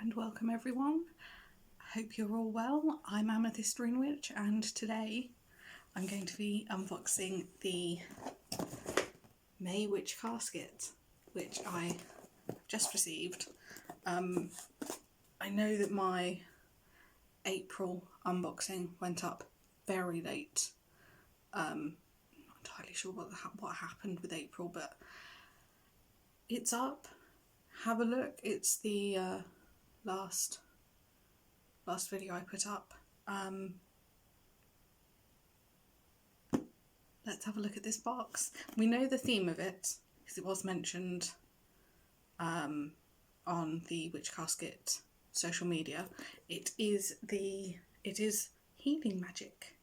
and welcome everyone. I hope you're all well. I'm Amethyst Rune Witch, and today I'm going to be unboxing the May Witch Casket, which I just received. I know that my April unboxing went up very late. Not entirely sure what happened with April, but it's up. Have a look. It's the last video I put up. Let's have a look at this box. We know the theme of it because it was mentioned on the Witch Casket social media. It is healing magic.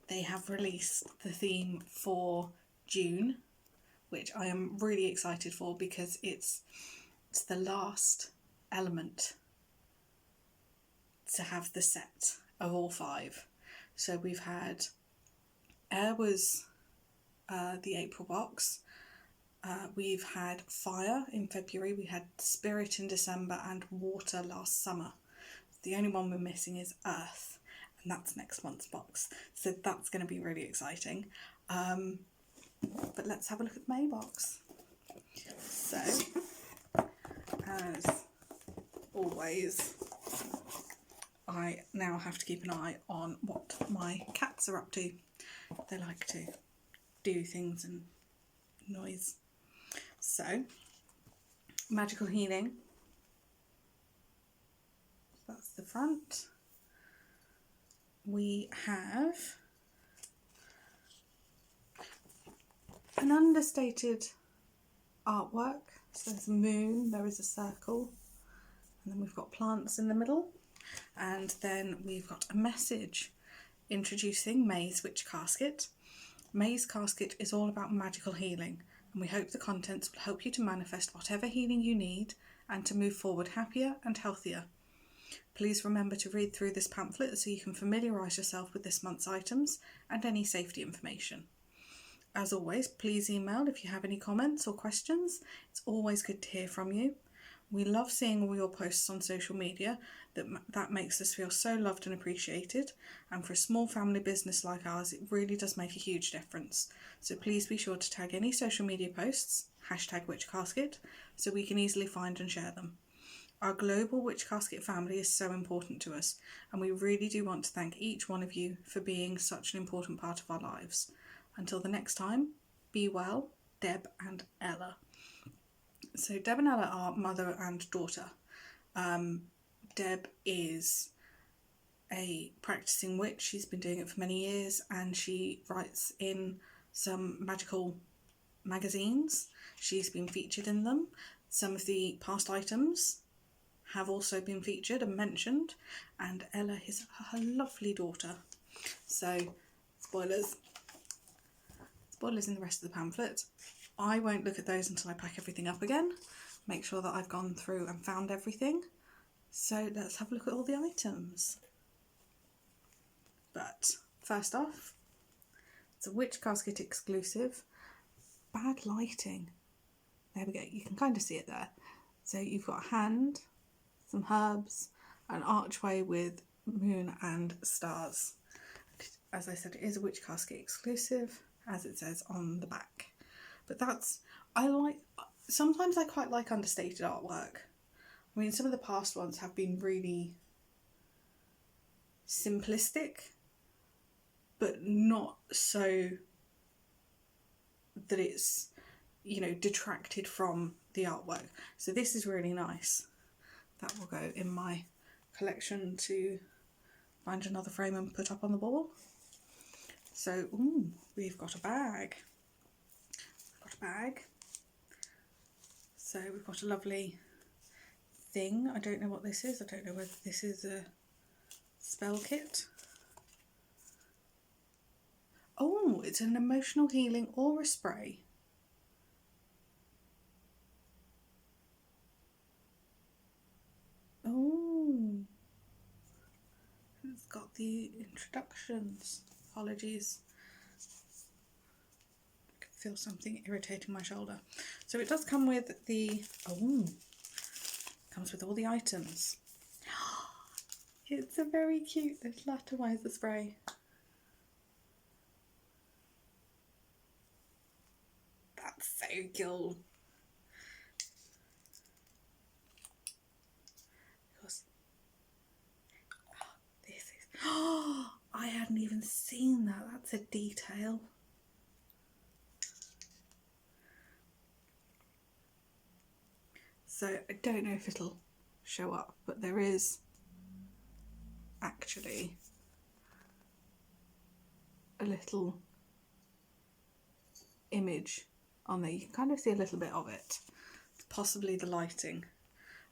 They have released the theme for June, which I am really excited for because it's the last element to have the set of all 5. So we've had air was the April box. We've had fire in February, we had spirit in December, and water last summer. The only one we're missing is earth, and that's next month's box. So that's going to be really exciting. But let's have a look at the May box. So, as always, I now have to keep an eye on what my cats are up to. They like to do things and noise. So, magical healing. That's the front. We have an understated artwork. So there's a moon, there is a circle, and then we've got plants in the middle, and then we've got a message introducing May's Witch Casket. May's Casket is all about magical healing, and we hope the contents will help you to manifest whatever healing you need and to move forward happier and healthier. Please remember to read through this pamphlet so you can familiarise yourself with this month's items and any safety information. As always, please email if you have any comments or questions. It's always good to hear from you. We love seeing all your posts on social media. That makes us feel so loved and appreciated. And for a small family business like ours, it really does make a huge difference. So please be sure to tag any social media posts, #WitchCasket, so we can easily find and share them. Our global Witch Casket family is so important to us, and we really do want to thank each one of you for being such an important part of our lives. Until the next time, be well, Deb and Ella. So Deb and Ella are mother and daughter. Deb is a practicing witch. She's been doing it for many years, and she writes in some magical magazines. She's been featured in them. Some of the past items have also been featured and mentioned, and Ella is her lovely daughter. So, spoilers in the rest of the pamphlet. I won't look at those until I pack everything up again, make sure that I've gone through and found everything. So let's have a look at all the items. But first off, it's a Witch Casket exclusive. Bad lighting. There we go, you can kind of see it there. So you've got a hand, some herbs, an archway with moon and stars. As I said, it is a Witch Casket exclusive, as it says on the back. But sometimes I quite like understated artwork. I mean, some of the past ones have been really simplistic, but not so that it's, detracted from the artwork. So this is really nice. That will go in my collection to find another frame and put up on the wall. So, we've got a bag. So we've got a lovely thing. I don't know what this is. I don't know whether this is a spell kit. Oh, it's an emotional healing aura spray. Oh, it's got the introductions. Apologies. I can feel something irritating my shoulder. So it does come with the comes with all the items. It's a very cute little atomizer spray. That's so cool. Because this is, oh, I hadn't even seen that. That's a detail. So I don't know if it'll show up, but there is actually a little image on there. You can kind of see a little bit of it, possibly the lighting,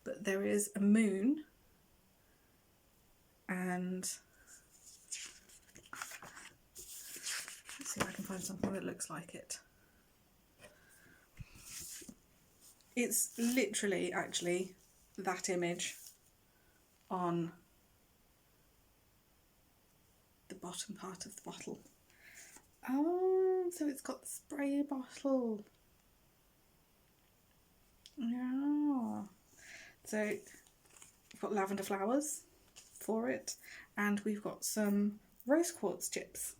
but there is a moon, and let's see if I can find something that looks like it. It's literally actually that image on the bottom part of the bottle. Oh, so it's got the spray bottle. Yeah. So we've got lavender flowers for it, and we've got some rose quartz chips.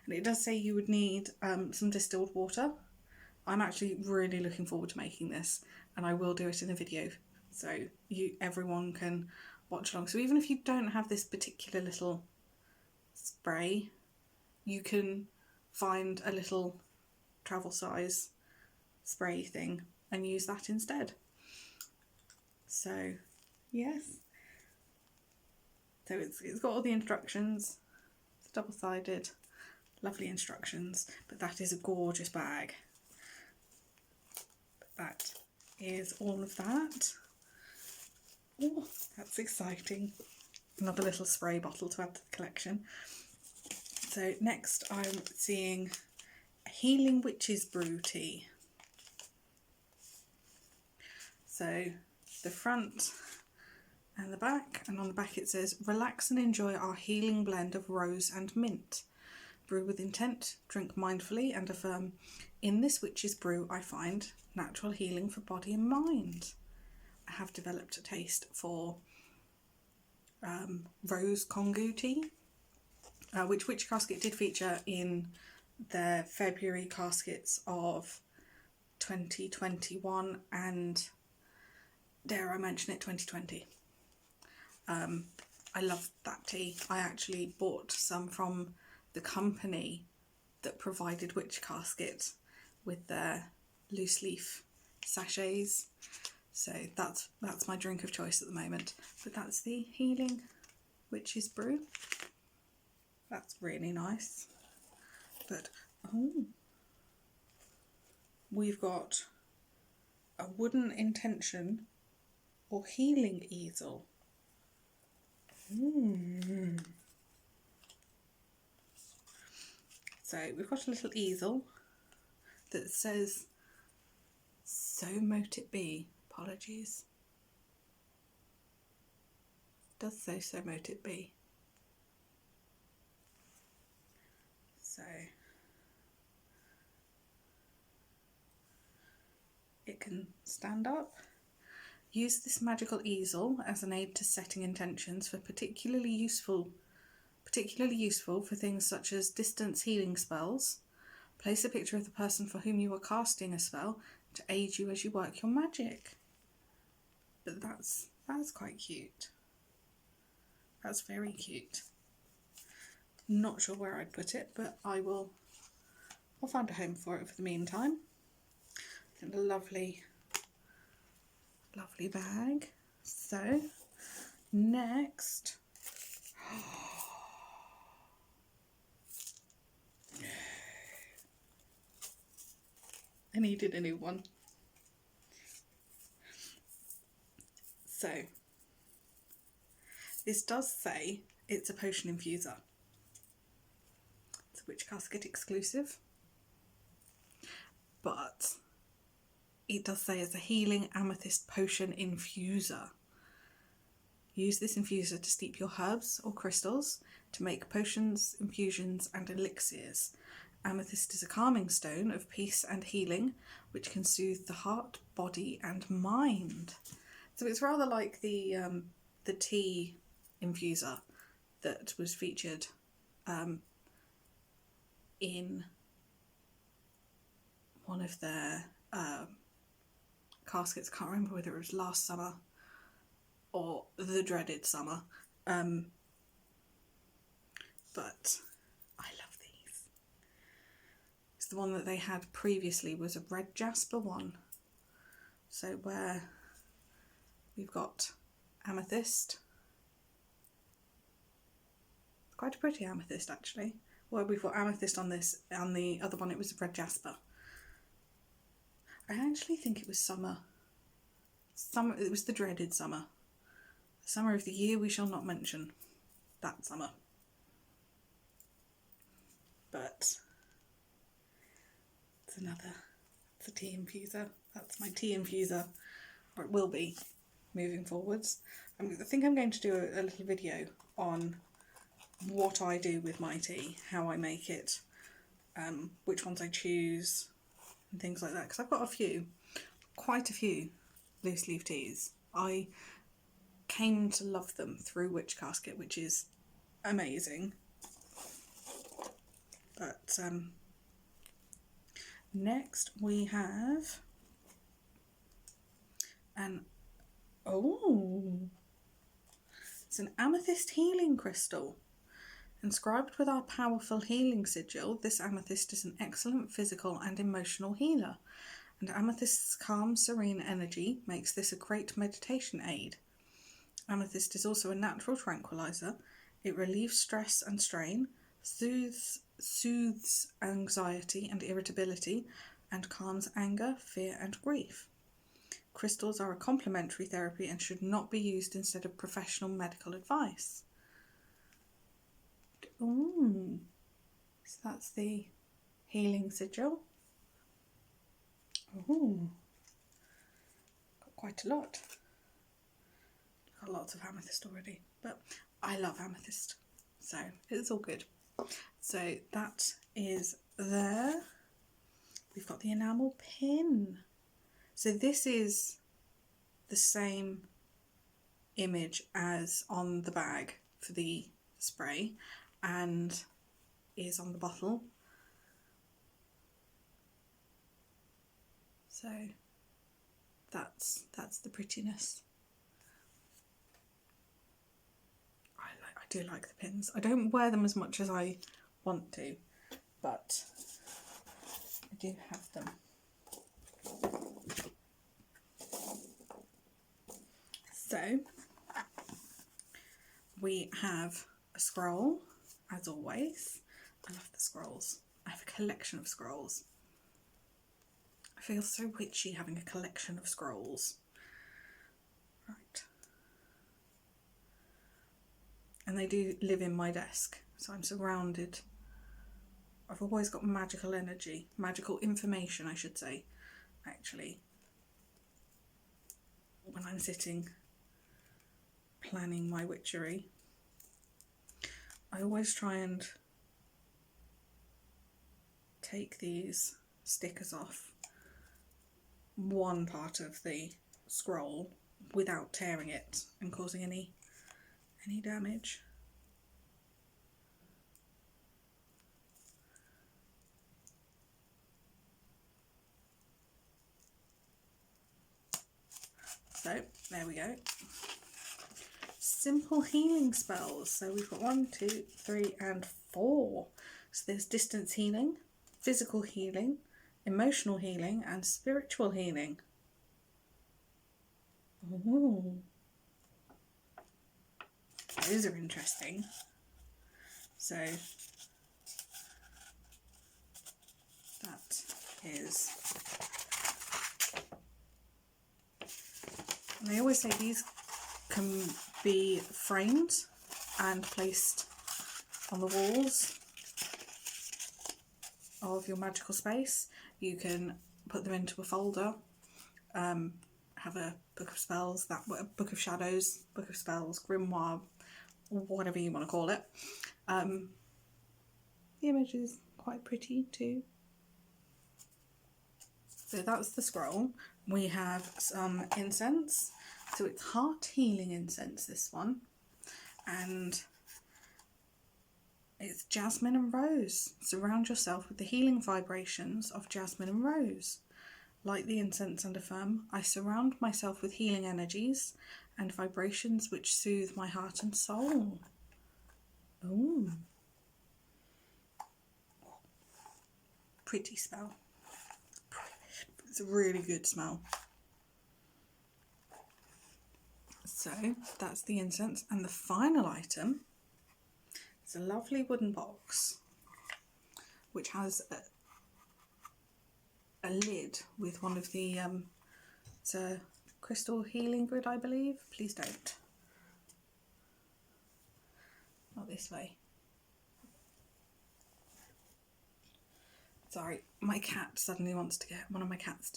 And it does say you would need some distilled water. I'm actually really looking forward to making this, and I will do it in a video so everyone can watch along. So even if you don't have this particular little spray, you can find a little travel size spray thing and use that instead. So yes, so it's got all the instructions. It's double-sided, lovely instructions, but that is a gorgeous bag. That is all of that. Oh, that's exciting. Another little spray bottle to add to the collection. So next I'm seeing a Healing Witches Brew tea. So the front and the back, and on the back it says, relax and enjoy our healing blend of rose and mint. Brew with intent, drink mindfully and affirm, in this witch's brew I find natural healing for body and mind. I have developed a taste for rose Kongu tea, which Witch Casket did feature in their February caskets of 2021 and, dare I mention it, 2020. I love that tea. I actually bought some from the company that provided Witch Casket with their loose leaf sachets, so that's my drink of choice at the moment. But that's the Healing Witches Brew. That's really nice. But oh, we've got a wooden intention or healing easel. So we've got a little easel that says, so mote it be. Apologies. It does say, so mote it be. So it can stand up. Use this magical easel as an aid to setting intentions for particularly useful for things such as distance healing spells. Place a picture of the person for whom you are casting a spell to aid you as you work your magic. But that's quite cute. That's very cute. Not sure where I'd put it, but I'll find a home for it for the meantime. And a lovely bag. So next, I needed a new one. So this does say it's a potion infuser. It's a Witch Casket exclusive, but it does say it's a healing amethyst potion infuser. Use this infuser to steep your herbs or crystals to make potions, infusions and elixirs. Amethyst is a calming stone of peace and healing which can soothe the heart, body and mind. So it's rather like the tea infuser that was featured in one of their caskets. I can't remember whether it was last summer or the dreaded summer, but I love these. It's the one that they had previously was a red jasper one, so where we've got amethyst, quite a pretty amethyst actually. Well, we've got amethyst on this, and the other one it was a red jasper. I actually think it was summer. It was the dreaded summer. The summer of the year we shall not mention. That summer. But it's a tea infuser. That's my tea infuser, or it will be moving forwards. I think I'm going to do a little video on what I do with my tea, how I make it, which ones I choose, and things like that, because I've got quite a few loose leaf teas. I came to love them through Witch Casket, which is amazing. But next we have it's an amethyst healing crystal. Inscribed with our powerful healing sigil, this amethyst is an excellent physical and emotional healer, and amethyst's calm, serene energy makes this a great meditation aid. Amethyst is also a natural tranquilizer. It relieves stress and strain, soothes anxiety and irritability, and calms anger, fear and grief. Crystals are a complementary therapy and should not be used instead of professional medical advice. Ooh, so that's the healing sigil. Ooh, got quite a lot. Got lots of amethyst already, but I love amethyst, so it's all good. So that is there. We've got the enamel pin. So this is the same image as on the bag for the spray, and is on the bottle. So that's the prettiness. I do like the pins. I don't wear them as much as I want to, but I do have them. So we have a scroll, as always. I love the scrolls. I have a collection of scrolls. I feel so witchy having a collection of scrolls. Right. And they do live in my desk, so I'm surrounded. I've always got magical energy, magical information I should say, actually, when I'm sitting planning my witchery. I always try and take these stickers off one part of the scroll without tearing it and causing any damage. So there we go. Simple healing spells. So we've got 1, 2, 3 and 4. So there's distance healing, physical healing, emotional healing and spiritual healing. Ooh. Those are interesting. So that is, and I always say these can be framed and placed on the walls of your magical space. You can put them into a folder, have a book of spells, a book of shadows, book of spells, grimoire, whatever you want to call it. The image is quite pretty too. So that's the scroll. We have some incense. So it's heart healing incense, this one, and it's jasmine and rose. Surround yourself with the healing vibrations of jasmine and rose. Like the incense and affirm, I surround myself with healing energies and vibrations which soothe my heart and soul. Oh, pretty smell. It's a really good smell. So that's the incense, and the final item is a lovely wooden box which has a lid with one of the it's a crystal healing grid, I believe. Please don't. Not this way. Sorry, my cat suddenly wants to get, one of my cats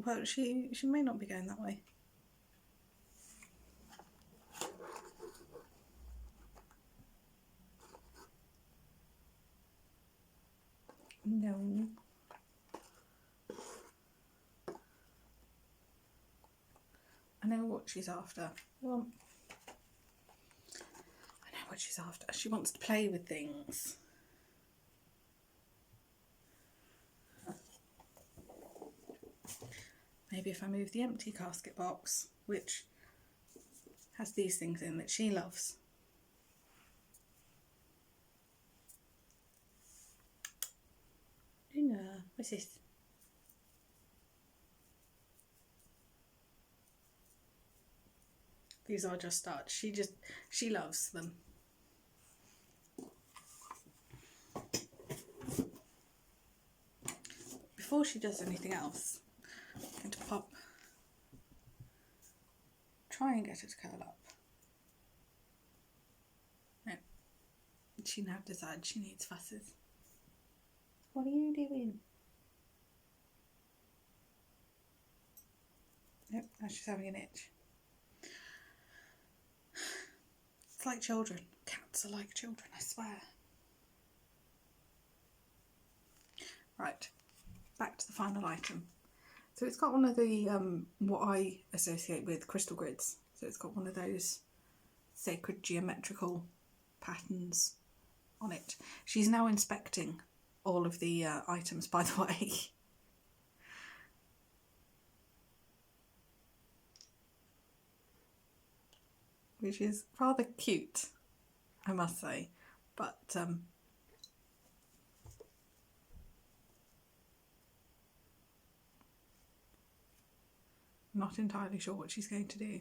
well, she may not be going that way. No. I know what she's after. Well, I know what she's after. She wants to play with things. Maybe if I move the empty casket box, which has these things in that she loves. Luna, what's this? These are just starts. She loves them. Before she does anything else, I'm going to try and get her to curl up. No, she now decides she needs fusses. What are you doing? Nope, now she's having an itch. It's like children. Cats are like children, I swear. Right, back to the final item. So it's got one of the, what I associate with crystal grids. So it's got one of those sacred geometrical patterns on it. She's now inspecting all of the items, by the way. Which is rather cute, I must say, but not entirely sure what she's going to do.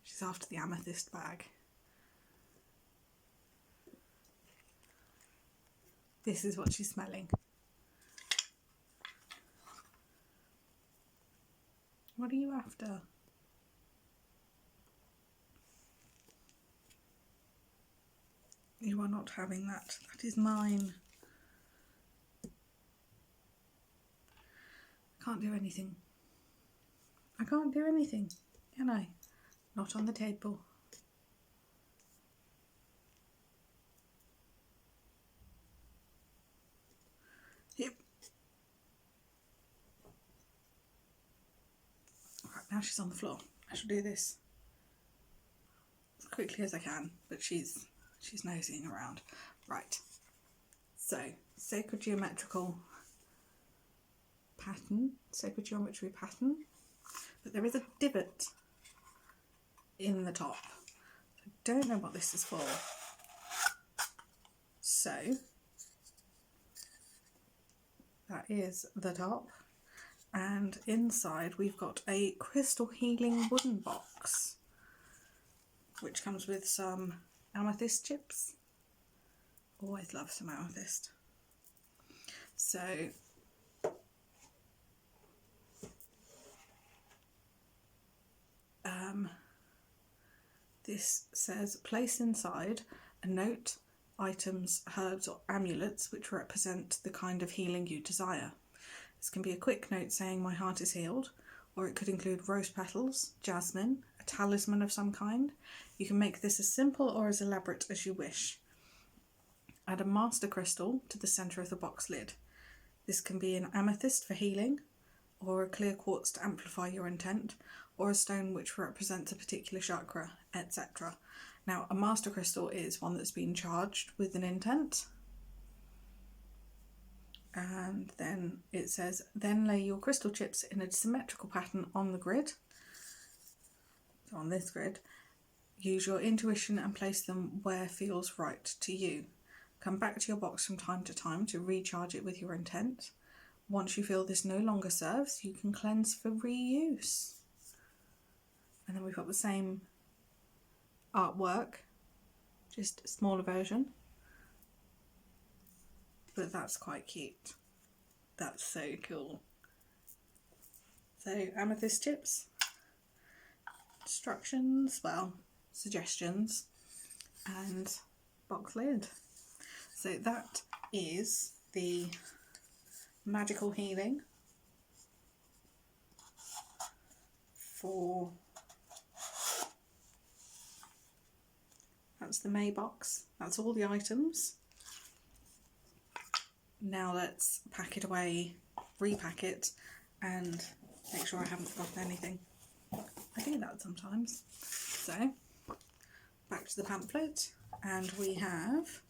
She's after the amethyst bag. This is what she's smelling. What are you after? You are not having that. That is mine. I can't do anything. I can't do anything, can I? Not on the table. Yep. Right, now she's on the floor. I shall do this as quickly as I can, but she's nosing around. Right. So, sacred geometrical pattern, sacred geometry pattern, but there is a divot in the top. I don't know what this is for. So that is the top, and inside we've got a crystal healing wooden box which comes with some amethyst chips. Always love some amethyst. So this says place inside a note, items, herbs or amulets which represent the kind of healing you desire. This can be a quick note saying my heart is healed, or it could include rose petals, jasmine, a talisman of some kind. You can make this as simple or as elaborate as you wish. Add a master crystal to the centre of the box lid. This can be an amethyst for healing, or a clear quartz to amplify your intent, or a stone which represents a particular chakra, etc. Now, a master crystal is one that's been charged with an intent. And then it says, then lay your crystal chips in a symmetrical pattern on the grid. So on this grid, use your intuition and place them where feels right to you. Come back to your box from time to time to recharge it with your intent. Once you feel this no longer serves, you can cleanse for reuse. And then we've got the same artwork, just a smaller version. But that's quite cute. That's so cool. So amethyst chips, instructions, well, suggestions, and box lid. So that is the Magickal healing for, that's the May box, that's all the items. Now let's pack it away, repack it, and make sure I haven't forgotten anything. I do that sometimes. So, back to the pamphlet, and we have,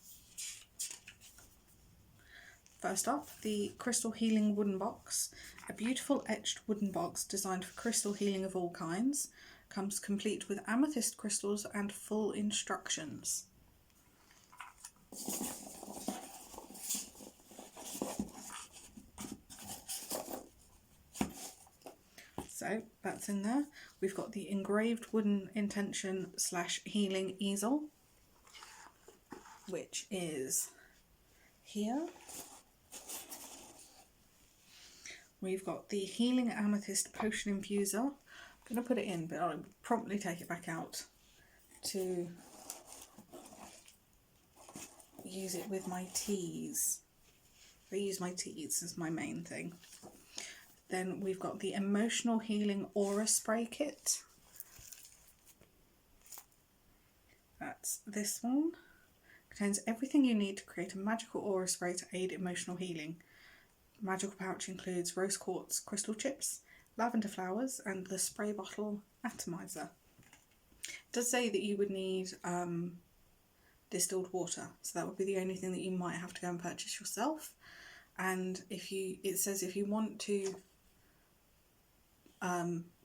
first up, the Crystal Healing wooden box. A beautiful etched wooden box designed for crystal healing of all kinds. Comes complete with amethyst crystals and full instructions. So that's in there. We've got the engraved wooden intention / healing easel, which is here. We've got the healing amethyst potion infuser. I'm going to put it in, but I'll promptly take it back out to use it with my teas. I use my teas as my main thing. Then we've got the Emotional Healing Aura Spray Kit. That's this one. Contains everything you need to create a magical aura spray to aid emotional healing. The magical pouch includes rose quartz crystal chips, lavender flowers, and the spray bottle atomizer. It does say that you would need distilled water, so that would be the only thing that you might have to go and purchase yourself. And it says if you want to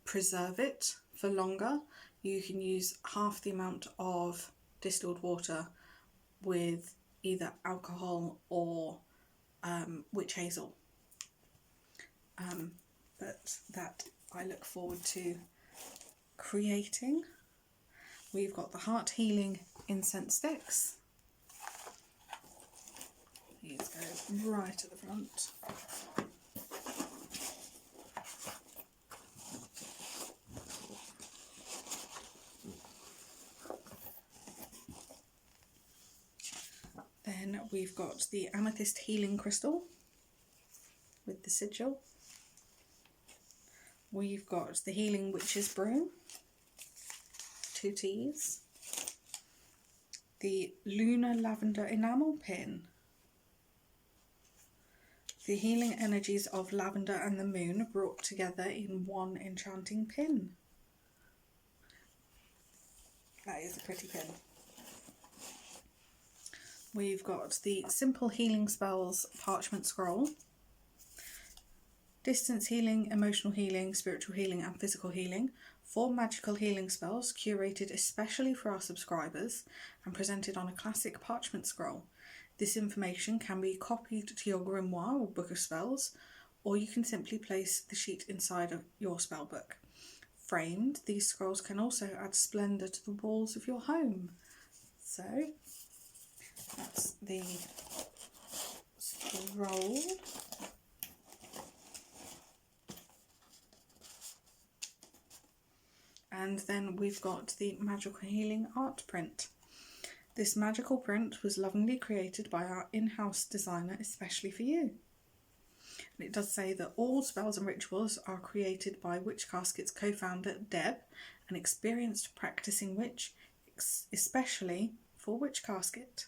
preserve it for longer, you can use half the amount of distilled water with either alcohol or witch hazel. But that I look forward to creating. We've got the Heart Healing Incense sticks. These go right at the front. Then we've got the Amethyst Healing Crystal with the sigil. We've got the Healing Witch's Broom, 2 teas. The Lunar Lavender Enamel Pin. The healing energies of lavender and the moon brought together in one enchanting pin. That is a pretty pin. We've got the Simple Healing Spells Parchment Scroll. Distance healing, emotional healing, spiritual healing and physical healing. 4 magical healing spells curated especially for our subscribers and presented on a classic parchment scroll. This information can be copied to your grimoire or book of spells, or you can simply place the sheet inside of your spellbook. Framed, these scrolls can also add splendour to the walls of your home. So, that's the scroll. And then we've got the Magical Healing art print. This magical print was lovingly created by our in-house designer especially for you. And it does say that all spells and rituals are created by Witch Casket's co-founder Deb, an experienced practicing witch, especially for Witch Casket.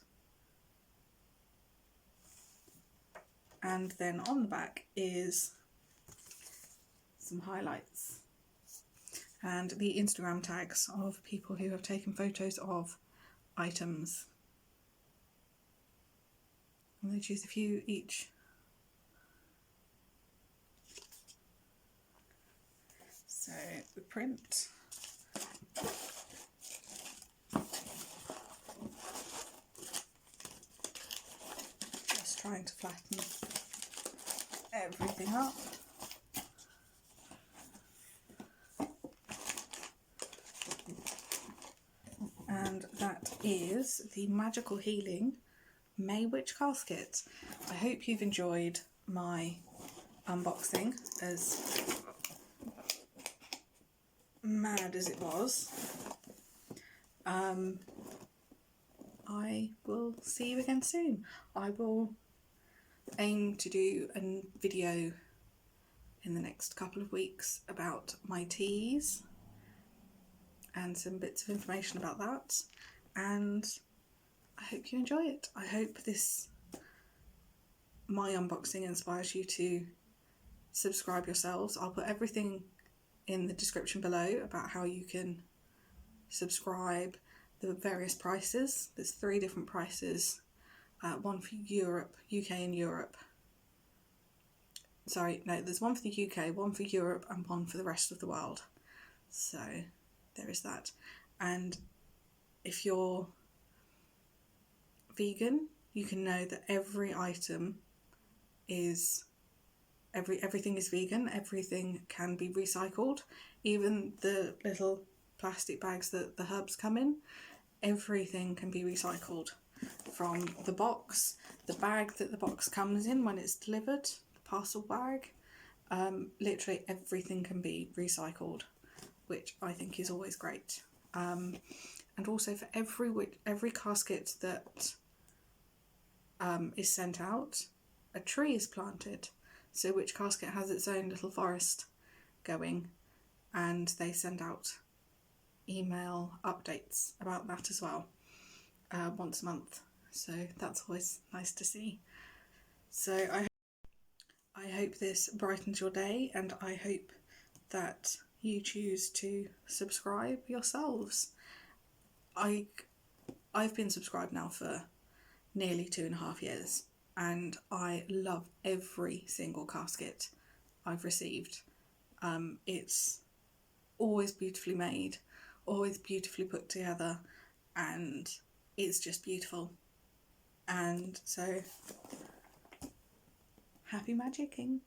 And then on the back is some highlights, and the Instagram tags of people who have taken photos of items. And they choose a few each. So the print. Just trying to flatten everything up. And that is the Magickal Healing May Witch Casket. I hope you've enjoyed my unboxing, as mad as it was. I will see you again soon. I will aim to do a video in the next couple of weeks about my teas and some bits of information about that, and I hope you enjoy it. I hope my unboxing inspires you to subscribe yourselves. I'll put everything in the description below about how you can subscribe, the various prices. There's 3 different prices, one for Europe, UK and Europe. Sorry, no, there's one for the UK, one for Europe and one for the rest of the world. So there is that. And if you're vegan, you can know that every item is everything is vegan. Everything can be recycled, even the little plastic bags that the herbs come in. Everything can be recycled, from the box, the bag that the box comes in when it's delivered, the parcel bag. Literally everything can be recycled, which I think is always great. And also for every casket that is sent out, a tree is planted. So Witch Casket has its own little forest going, and they send out email updates about that as well, once a month. So that's always nice to see. So I hope this brightens your day, and I hope that you choose to subscribe yourselves. I've been subscribed now for nearly 2.5 years, and I love every single casket I've received. It's always beautifully made, always beautifully put together, and it's just beautiful. And so, happy magicking!